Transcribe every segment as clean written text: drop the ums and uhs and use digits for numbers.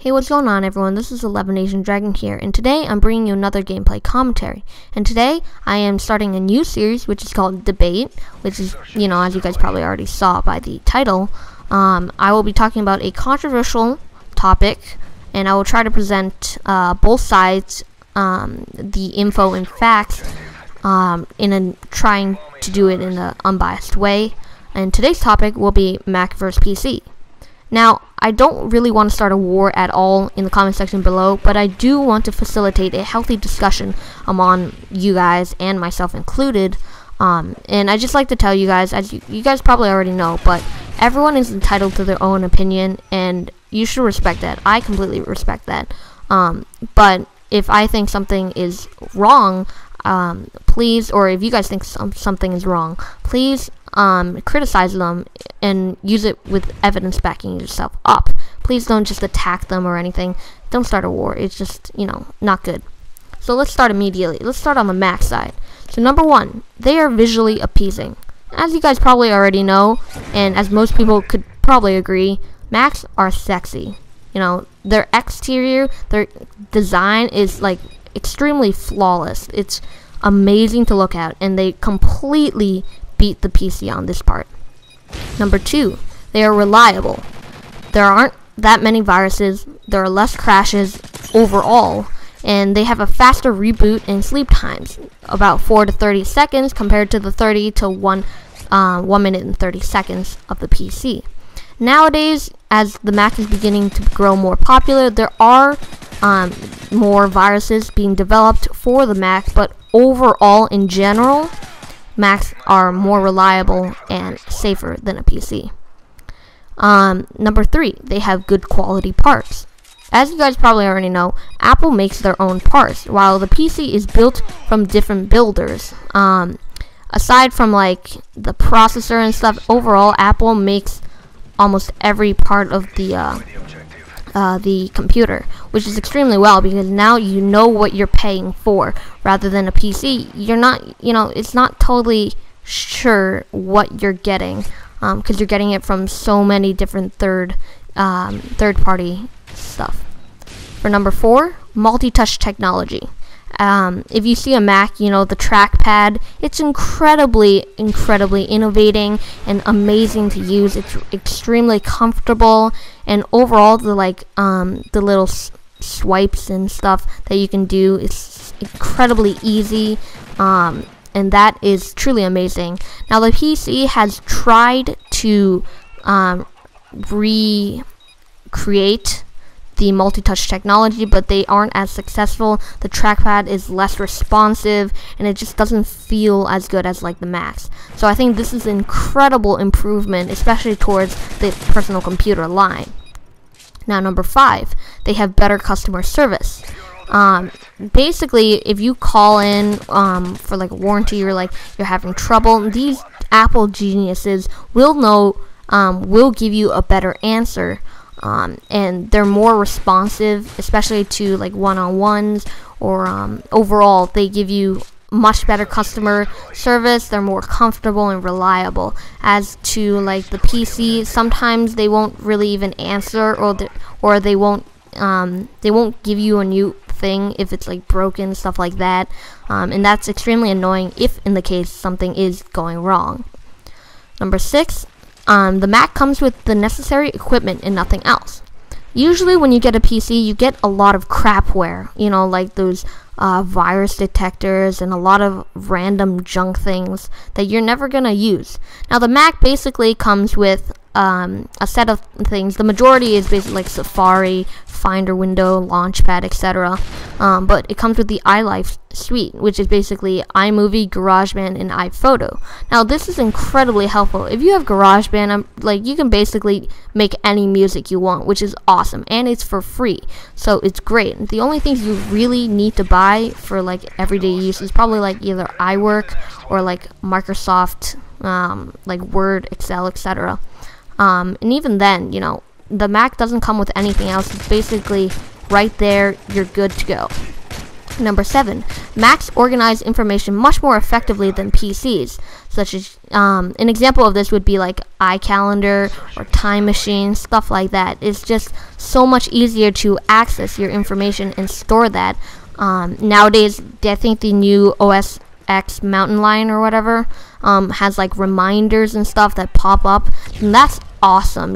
Hey, what's going on, everyone? This is 11 Asian Dragon here, and today I'm bringing you another gameplay commentary. And today I am starting a new series, which is called Debate, which is, as you guys probably already saw by the title. I will be talking about a controversial topic, and I will try to present both sides, the info and facts, trying to do it in an unbiased way. And today's topic will be Mac versus PC. Now, I don't really want to start a war at all in the comment section below, but I do want to facilitate a healthy discussion among you guys and myself included. And I just like to tell you guys, as you guys probably already know, but everyone is entitled to their own opinion, and you should respect that. I completely respect that. But if I think something is wrong, please, or if you guys think something is wrong, please criticize them and use it with evidence backing yourself up. Please don't just attack them or anything. Don't start a war. It's just, not good. So let's start immediately. Let's start on the Mac side. So number one, they are visually appeasing. As you guys probably already know, and as most people could probably agree, Macs are sexy. Their exterior, their design is like extremely flawless. It's amazing to look at, and they completely beat the PC on this part. Number two, they are reliable. There aren't that many viruses, there are less crashes overall, and they have a faster reboot and sleep times, about 4 to 30 seconds compared to the 30 to 1 minute and 30 seconds of the PC. Nowadays, as the Mac is beginning to grow more popular, there are more viruses being developed for the Mac, but overall, in general, Macs are more reliable and safer than a PC. Number three, they have good quality parts. As you guys probably already know, Apple makes their own parts, while the PC is built from different builders. Aside from like the processor and stuff, overall Apple makes almost every part of the computer, which is extremely well, because now you know what you're paying for. Rather than a PC, you're not, it's not totally sure what you're getting, because you're getting it from so many different third-party stuff. For number four, multi-touch technology. If you see a Mac, the trackpad, it's incredibly innovating and amazing to use. It's extremely comfortable, and overall the little swipes and stuff that you can do is incredibly easy, and that is truly amazing. Now the PC has tried to recreate the multi-touch technology, but they aren't as successful. The trackpad is less responsive, and it just doesn't feel as good as like the Macs. So I think this is an incredible improvement, especially towards the personal computer line. Now number five, they have better customer service. Basically, if you call in for like a warranty, or like you're having trouble, these Apple geniuses will give you a better answer. And they're more responsive, especially to like one-on-ones, or overall they give you much better customer service. They're more comfortable and reliable. As to like the PC, sometimes they won't really even answer, or they won't give you a new thing if it's like broken, stuff like that, and that's extremely annoying if in the case something is going wrong. Number six, the Mac comes with the necessary equipment and nothing else. Usually when you get a PC, you get a lot of crapware, like those virus detectors and a lot of random junk things that you're never going to use. Now the Mac basically comes with a set of things. The majority is basically like Safari, Finder window, Launchpad, etc. But it comes with the iLife suite, which is basically iMovie, GarageBand, and iPhoto. Now this is incredibly helpful. If you have GarageBand, you can basically make any music you want, which is awesome, and it's for free, so it's great. The only things you really need to buy for like everyday use is probably like either iWork or like Microsoft, like Word, Excel, etc. And even then, the Mac doesn't come with anything else. It's basically right there, you're good to go. Number 7, Macs organize information much more effectively than PCs, such as an example of this would be like iCalendar or Time Machine, stuff like that. It's just so much easier to access your information and store that. Nowadays, I think the new OS X Mountain Lion or whatever has like reminders and stuff that pop up, and that's awesome.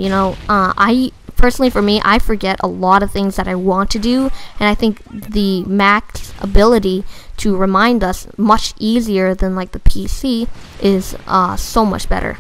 Personally, for me, I forget a lot of things that I want to do, and I think the Mac's ability to remind us much easier than like the PC is so much better.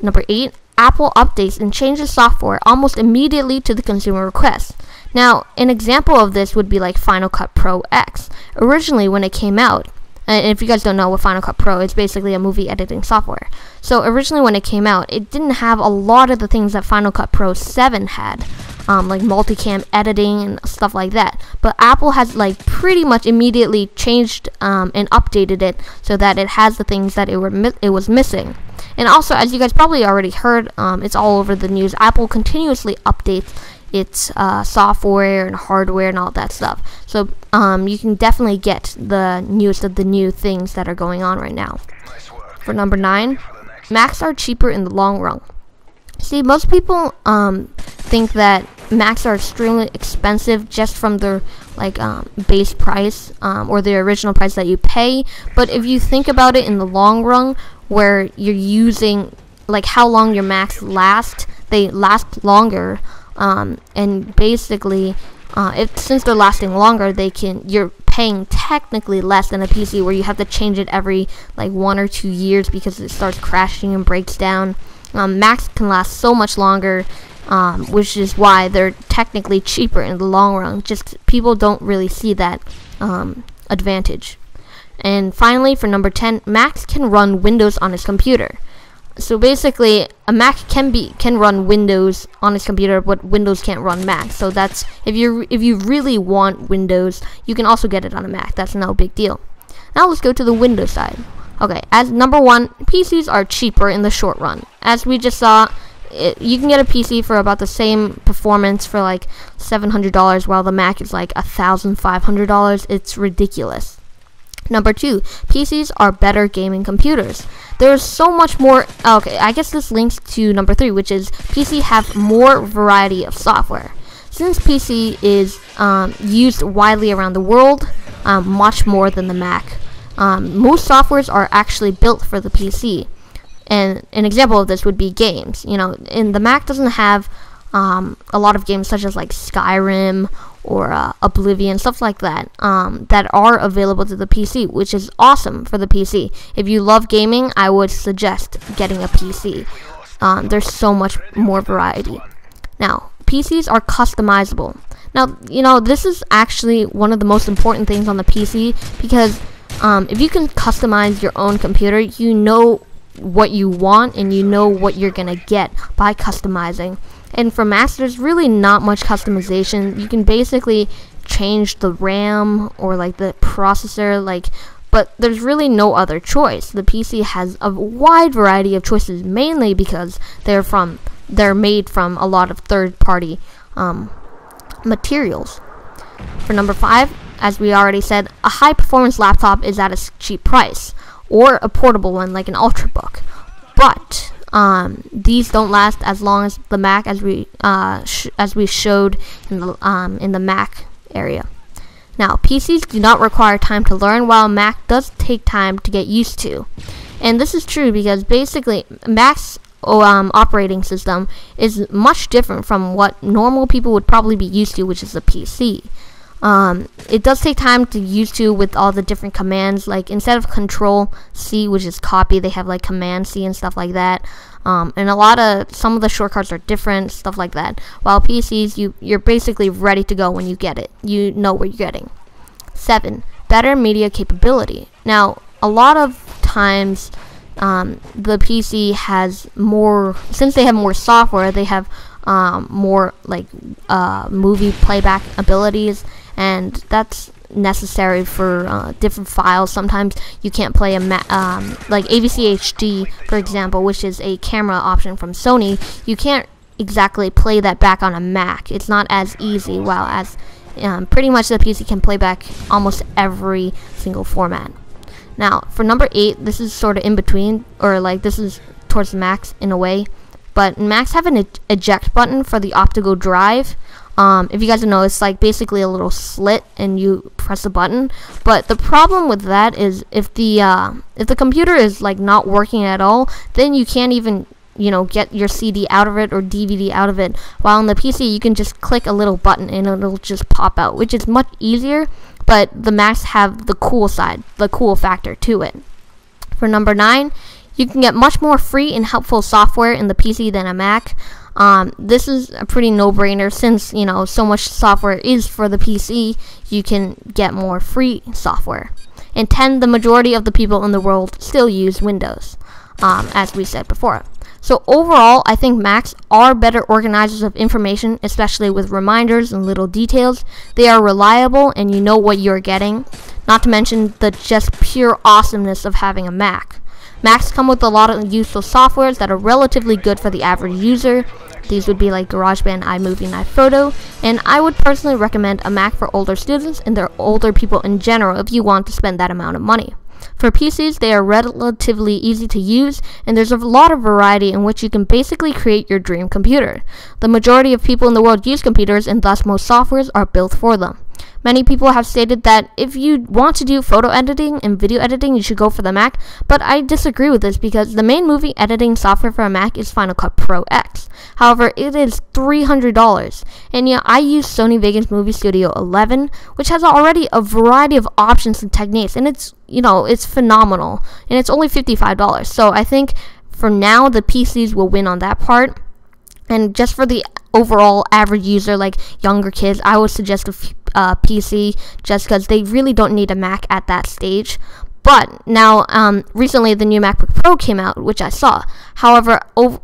Number 8, Apple updates and changes software almost immediately to the consumer request. Now, an example of this would be like Final Cut Pro X. Originally, when it came out, and if you guys don't know what Final Cut Pro, it's basically a movie editing software. So originally when it came out, it didn't have a lot of the things that Final Cut Pro 7 had, like multicam editing and stuff like that. But Apple has like pretty much immediately changed and updated it so that it has the things that it was missing. And also, as you guys probably already heard, it's all over the news, Apple continuously updates its software and hardware and all that stuff. So you can definitely get the newest of the new things that are going on right now. For number 9, Macs are cheaper in the long run. See, most people think that Macs are extremely expensive just from their base price or the original price that you pay. But if you think about it in the long run, where you're using like how long your Macs last, they last longer. And basically, since they're lasting longer, you're paying technically less than a PC where you have to change it every like 1 or 2 years because it starts crashing and breaks down. Macs can last so much longer, which is why they're technically cheaper in the long run. Just people don't really see that advantage. And finally, for number 10, Macs can run Windows on its computer. So basically, a Mac can run Windows on its computer, but Windows can't run Mac. So that's if you really want Windows, you can also get it on a Mac. That's no big deal. Now let's go to the Windows side. Okay, as number 1, PCs are cheaper in the short run. As we just saw, you can get a PC for about the same performance for like $700, while the Mac is like $1,500. It's ridiculous. Number 2, PCs are better gaming computers. There's so much more. Okay, I guess this links to number 3, which is PC have more variety of software. Since PC is used widely around the world, much more than the Mac. Most softwares are actually built for the PC. And an example of this would be games. And the Mac doesn't have a lot of games such as like Skyrim or Oblivion, stuff like that, that are available to the PC, which is awesome for the PC. If you love gaming, I would suggest getting a PC. There's so much more variety. Now, PCs are customizable. Now, this is actually one of the most important things on the PC, because if you can customize your own computer, you know what you want and you know what you're gonna get by customizing. And for Macs, there's really not much customization. You can basically change the RAM or like the processor, but there's really no other choice. The PC has a wide variety of choices, mainly because they're made from a lot of third-party materials. For number 5, as we already said, a high-performance laptop is at a cheap price, or a portable one like an Ultrabook. But these don't last as long as the Mac, as we showed in the Mac area. Now, PCs do not require time to learn, while Mac does take time to get used to. And this is true because basically Mac's operating system is much different from what normal people would probably be used to, which is a PC. It does take time to use to with all the different commands. Like instead of Control C, which is copy, they have like Command C and stuff like that. And some of the shortcuts are different, stuff like that. While PCs, you're basically ready to go when you get it. You know what you're getting. 7, better media capability. Now, a lot of times, the PC has more, since they have more software, they have more movie playback abilities, and that's necessary for different files. Sometimes you can't play like AVC HD, for example, which is a camera option from Sony. You can't exactly play that back on a Mac. It's not as easy, while as pretty much the PC can play back almost every single format. Now, for number 8, this is sort of in between, or like this is towards the Macs in a way, but Macs have an eject button for the optical drive. If you guys don't know, it's like basically a little slit, and you press a button. But the problem with that is if the computer is like not working at all, then you can't even get your CD out of it or DVD out of it. While on the PC, you can just click a little button and it'll just pop out, which is much easier. But the Macs have the cool side, the cool factor to it. For number 9, you can get much more free and helpful software in the PC than a Mac. This is a pretty no-brainer since, so much software is for the PC, you can get more free software. And 10, the majority of the people in the world still use Windows, as we said before. So overall, I think Macs are better organizers of information, especially with reminders and little details. They are reliable and you know what you're getting, not to mention the just pure awesomeness of having a Mac. Macs come with a lot of useful softwares that are relatively good for the average user. These would be like GarageBand, iMovie, and iPhoto, and I would personally recommend a Mac for older students and their older people in general if you want to spend that amount of money. For PCs, they are relatively easy to use, and there's a lot of variety in which you can basically create your dream computer. The majority of people in the world use computers, and thus most softwares are built for them. Many people have stated that if you want to do photo editing and video editing, you should go for the Mac, but I disagree with this because the main movie editing software for a Mac is Final Cut Pro X. However, it is $300, and I use Sony Vegas Movie Studio 11, which has already a variety of options and techniques, and it's phenomenal, and it's only $55. So I think for now the PCs will win on that part. And just for the overall average user, like younger kids, I would suggest a PC just because they really don't need a Mac at that stage. But now, recently the new MacBook Pro came out, which I saw. However,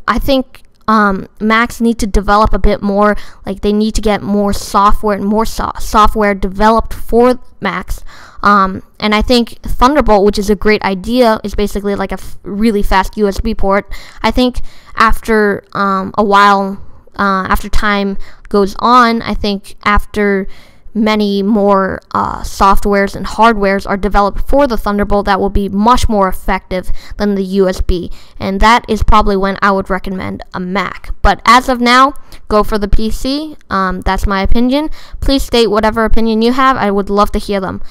I think Macs need to develop a bit more. Like they need to get more software and more software developed for Macs. And I think Thunderbolt, which is a great idea, is basically like a really fast USB port. I think after a while, after time goes on, I think after many more softwares and hardwares are developed for the Thunderbolt, that will be much more effective than the USB, and that is probably when I would recommend a Mac. But as of now, go for the PC. That's my opinion. Please state whatever opinion you have. I would love to hear them.